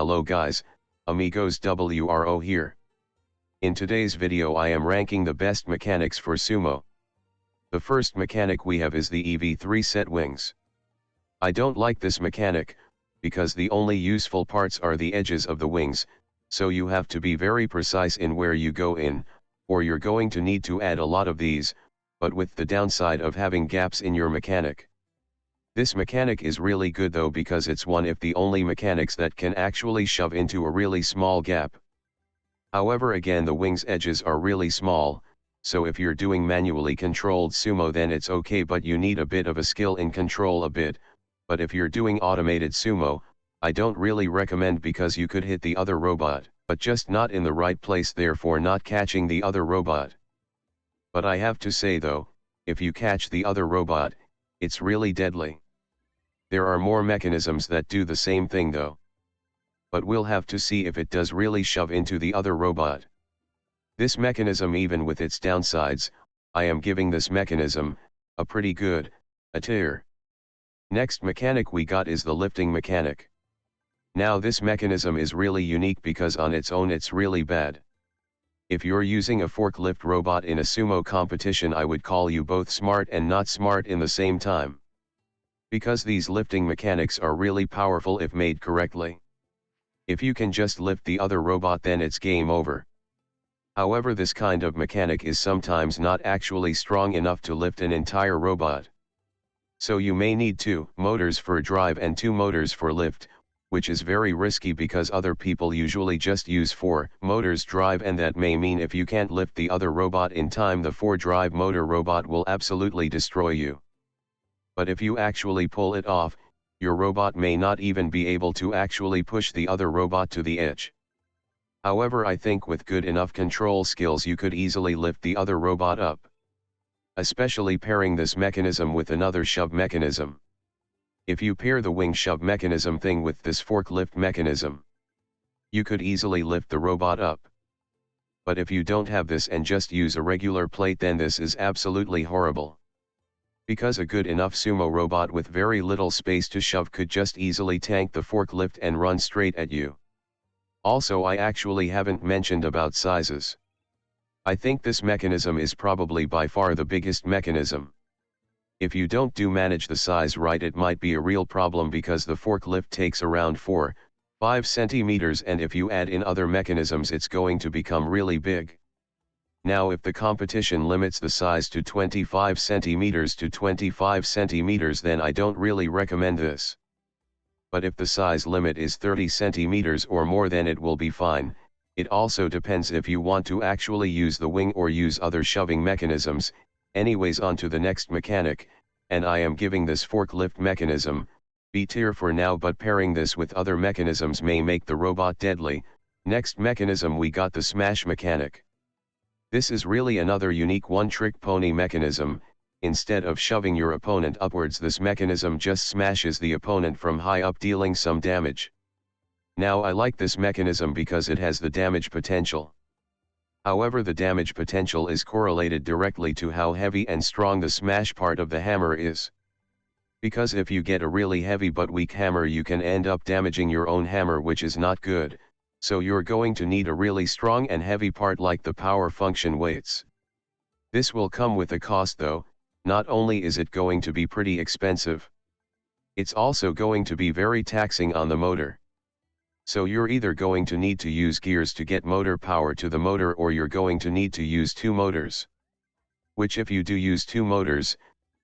Hello guys, amigos WRO here. In today's video I am ranking the best mechanics for sumo. The first mechanic we have is the EV3 set wings. I don't like this mechanic, because the only useful parts are the edges of the wings, so you have to be very precise in where you go in, or you're going to need to add a lot of these, but with the downside of having gaps in your mechanic. This mechanic is really good though because it's one of the only mechanics that can actually shove into a really small gap. However, again, the wings edges are really small, so if you're doing manually controlled sumo then it's okay, but you need a bit of a skill in control a bit. But if you're doing automated sumo, I don't really recommend because you could hit the other robot, but just not in the right place, therefore not catching the other robot. But I have to say though, if you catch the other robot, it's really deadly. There are more mechanisms that do the same thing though. But we'll have to see if it does really shove into the other robot. This mechanism, even with its downsides, I am giving this mechanism a pretty good a tier. Next mechanic we got is the lifting mechanic. Now this mechanism is really unique because on its own it's really bad. If you're using a forklift robot in a sumo competition, I would call you both smart and not smart in the same time. Because these lifting mechanics are really powerful if made correctly. If you can just lift the other robot then it's game over. However, this kind of mechanic is sometimes not actually strong enough to lift an entire robot. So you may need 2 motors for drive and 2 motors for lift, which is very risky because other people usually just use 4 motors drive, and that may mean if you can't lift the other robot in time, the 4 drive motor robot will absolutely destroy you. But if you actually pull it off, your robot may not even be able to actually push the other robot to the edge. However, I think with good enough control skills you could easily lift the other robot up. Especially pairing this mechanism with another shove mechanism. If you pair the wing shove mechanism thing with this forklift mechanism, you could easily lift the robot up. But if you don't have this and just use a regular plate, then this is absolutely horrible. Because a good enough sumo robot with very little space to shove could just easily tank the forklift and run straight at you. Also, I actually haven't mentioned about sizes. I think this mechanism is probably by far the biggest mechanism. If you don't manage the size right, it might be a real problem because the forklift takes around 4-5 centimeters, and if you add in other mechanisms it's going to become really big. Now if the competition limits the size to 25 centimeters to 25 centimeters, then I don't really recommend this. But if the size limit is 30 centimeters or more, then it will be fine. It also depends if you want to actually use the wing or use other shoving mechanisms. Anyways, on to the next mechanic, and I am giving this forklift mechanism B tier for now, but pairing this with other mechanisms may make the robot deadly. Next mechanism we got the smash mechanic. This is really another unique one-trick pony mechanism. Instead of shoving your opponent upwards, this mechanism just smashes the opponent from high up, dealing some damage. Now I like this mechanism because it has the damage potential. However, the damage potential is correlated directly to how heavy and strong the smash part of the hammer is. Because if you get a really heavy but weak hammer, you can end up damaging your own hammer, which is not good, so you're going to need a really strong and heavy part like the power function weights. This will come with a cost though. Not only is it going to be pretty expensive, it's also going to be very taxing on the motor. So you're either going to need to use gears to get motor power to the motor, or you're going to need to use 2 motors. Which, if you do use 2 motors,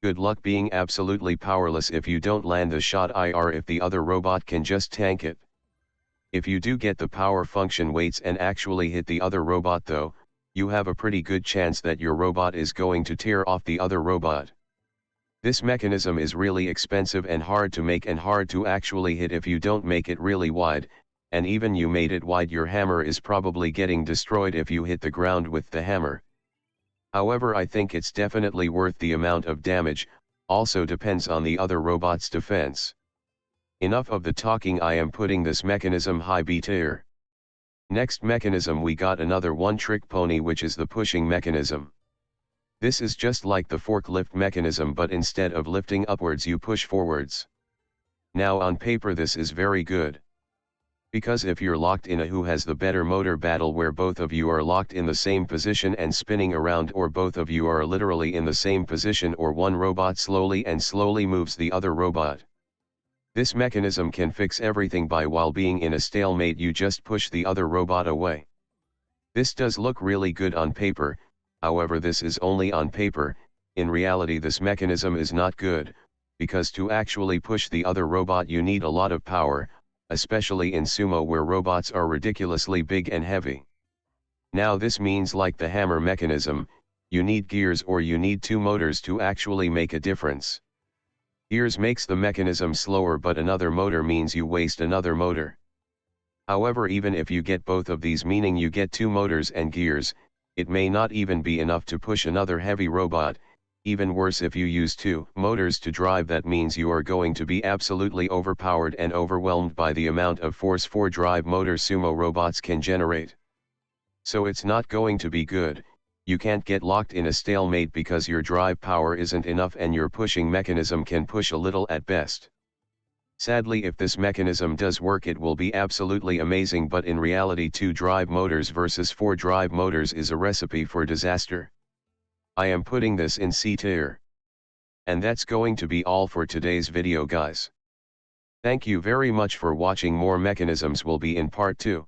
good luck being absolutely powerless if you don't land the shot if the other robot can just tank it. If you do get the power function weights and actually hit the other robot though, you have a pretty good chance that your robot is going to tear off the other robot. This mechanism is really expensive and hard to make and hard to actually hit if you don't make it really wide, and even you made it wide, your hammer is probably getting destroyed if you hit the ground with the hammer. However, I think it's definitely worth the amount of damage. Also depends on the other robot's defense. Enough of the talking, I am putting this mechanism high B tier. Next mechanism we got another one-trick pony, which is the pushing mechanism. This is just like the forklift mechanism, but instead of lifting upwards you push forwards. Now on paper this is very good. Because if you're locked in a who has the better motor battle where both of you are locked in the same position and spinning around, or both of you are literally in the same position, or one robot slowly moves the other robot. This mechanism can fix everything by while being in a stalemate you just push the other robot away. This does look really good on paper, however this is only on paper. In reality this mechanism is not good, because to actually push the other robot you need a lot of power, especially in sumo where robots are ridiculously big and heavy. Now this means, like the hammer mechanism, you need gears or you need two motors to actually make a difference. Gears makes the mechanism slower, but another motor means you waste another motor. However, even if you get both of these, meaning you get two motors and gears, it may not even be enough to push another heavy robot. Even worse, if you use two motors to drive, that means you are going to be absolutely overpowered and overwhelmed by the amount of force 4 drive motor sumo robots can generate. So it's not going to be good. You can't get locked in a stalemate because your drive power isn't enough and your pushing mechanism can push a little at best. Sadly, if this mechanism does work it will be absolutely amazing, but in reality 2 drive motors versus 4 drive motors is a recipe for disaster. I am putting this in C tier. And that's going to be all for today's video, guys. Thank you very much for watching. More mechanisms will be in part 2.